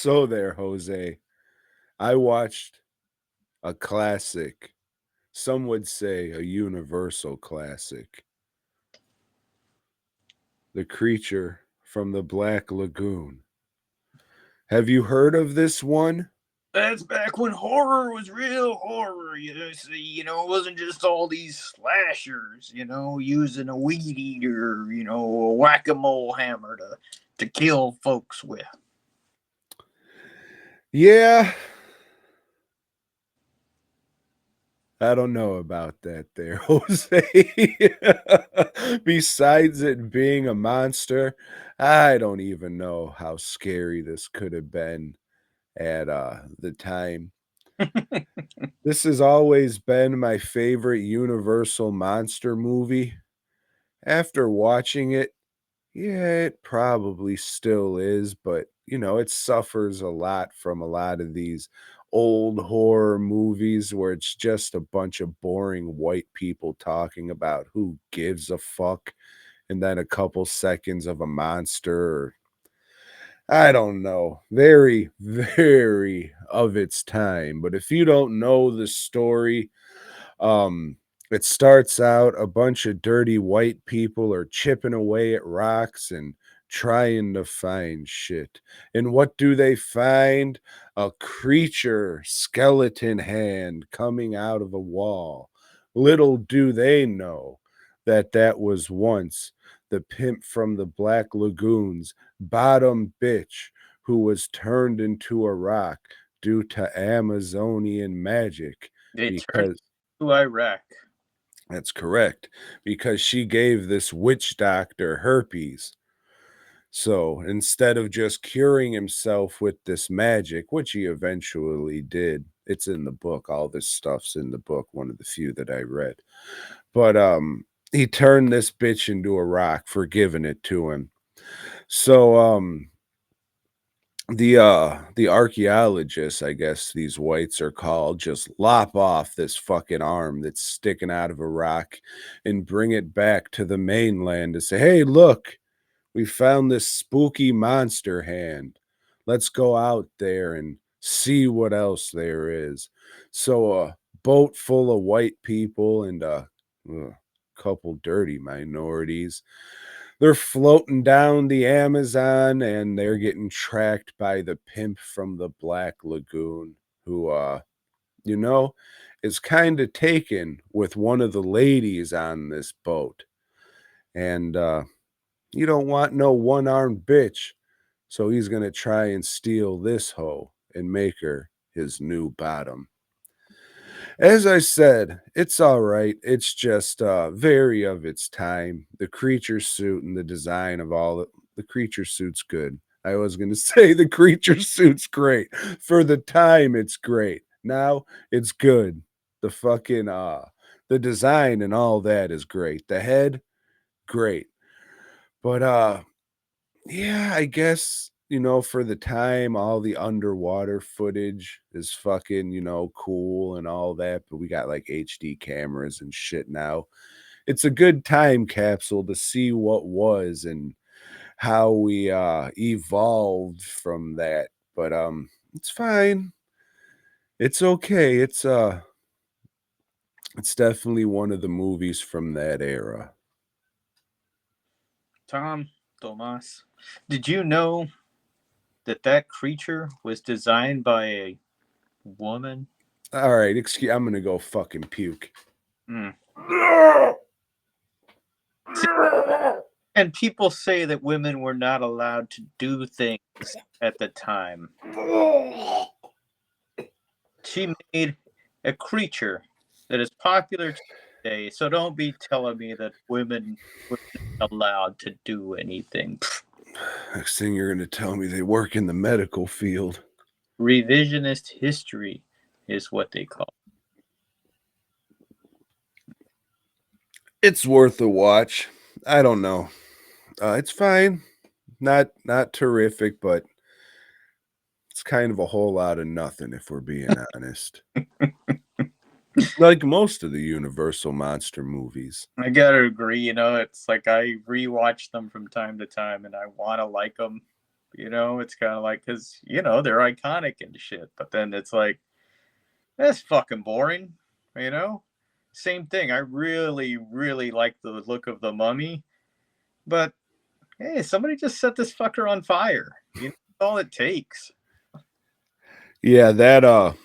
So there, Jose. I watched a classic. Some would say a universal classic. The Creature from the Black Lagoon. Have you heard of this one? That's back when horror was real horror. It wasn't just all these slashers. Using a weed eater, a whack a mole hammer to kill folks with. Yeah, I don't know about that there, Jose. Besides it being a monster, I don't even know how scary this could have been at the time. This has always been my favorite Universal monster movie. After watching it, yeah, it probably still is, but it suffers a lot from a lot of these old horror movies where it's just a bunch of boring white people talking about who gives a fuck and then a couple seconds of a monster or I don't know. Very, very of its time. But if you don't know the story, um, it starts out a bunch of dirty white people are chipping away at rocks and trying to find shit. And what do they find? A creature, skeleton hand coming out of a wall. Little do they know that that was once the pimp from the Black Lagoon's bottom bitch who was turned into a rock due to Amazonian magic They turned because to Iraq. that's correct. Because she gave this witch doctor herpes. So instead of just curing himself with this magic, which he eventually did, it's in the book. All this stuff's in the book, one of the few that I read. But he turned this bitch into a rock for giving it to him. So the archaeologists, I guess these whites are called, just lop off this fucking arm that's sticking out of a rock and bring it back to the mainland to say, hey, look, we found this spooky monster hand. Let's go out there and see what else there is. So a boat full of white people and a couple dirty minorities, they're floating down the Amazon and they're getting tracked by the pimp from the Black Lagoon, who you know, is kind of taken with one of the ladies on this boat. And you don't want no one-armed bitch. So he's gonna try and steal this hoe and make her his new bottom. As I said, it's all right. It's just very of its time. The creature suit and the design of all the creature suit's good. I was going to say the creature suit's great. For the time it's great. Now it's good. The fucking the design and all that is great. The head great. But yeah, I guess, for the time, all the underwater footage is fucking, cool and all that, but we got like HD cameras and shit now. It's a good time capsule to see what was and how we evolved from that. But it's fine. It's okay. It's definitely one of the movies from that era. Tom, Tomas, did you know that creature was designed by a woman? All right, excuse I'm gonna go fucking puke. Mm. See, and people say that women were not allowed to do things at the time. She made a creature that is popular today. So don't be telling me that women were not allowed to do anything. Next thing you're gonna tell me they work in the medical field. Revisionist history is what they call It's worth a watch. I don't know. It's fine. Not terrific, but it's kind of a whole lot of nothing if we're being honest. Like most of the Universal monster movies. it. I gotta agree. It's like I rewatch them from time to time, and I want to like them, You know, it's kind of like because they're iconic and shit, but then it's like that's fucking boring. You know, same thing. I really, really like the look of the Mummy, but hey, somebody just set this fucker on fire. That's all it takes. Yeah, that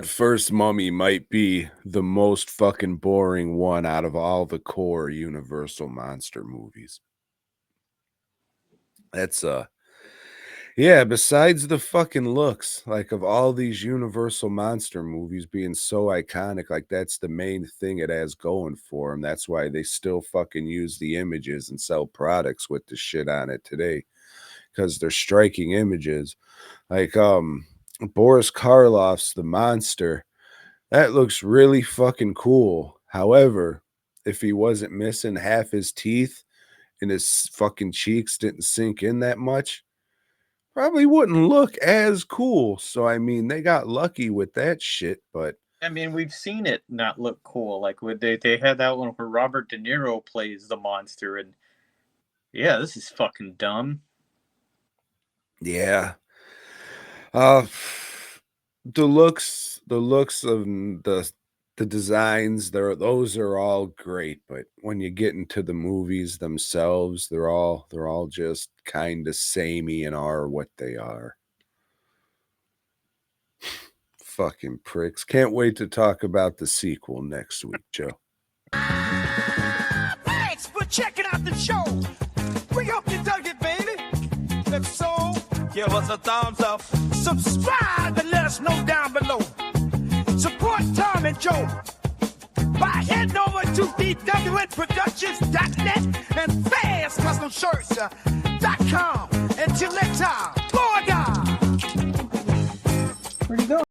first Mummy might be the most fucking boring one out of all the core Universal monster movies. That's yeah, besides the fucking looks, like of all these Universal monster movies being so iconic, like that's the main thing it has going for them. That's why they still fucking use the images and sell products with the shit on it today, because they're striking images. Like Boris Karloff's The Monster. That looks really fucking cool. However, if he wasn't missing half his teeth and his fucking cheeks didn't sink in that much, probably wouldn't look as cool. So, I mean, they got lucky with that shit, but I mean, we've seen it not look cool. Like when they had that one where Robert De Niro plays the monster, and yeah, this is fucking dumb. yeah. Uh the looks of the designs, those are all great, but when you get into the movies themselves, they're all just kind of samey and are what they are. Fucking pricks. Can't wait to talk about the sequel next week, Joe. Thanks for checking out the show. We hope you dug it, baby. If so, give us a thumbs up. Subscribe and let us know down below. Support Tom and Joe by heading over to dwnproductions.net and Fast Custom Shirts.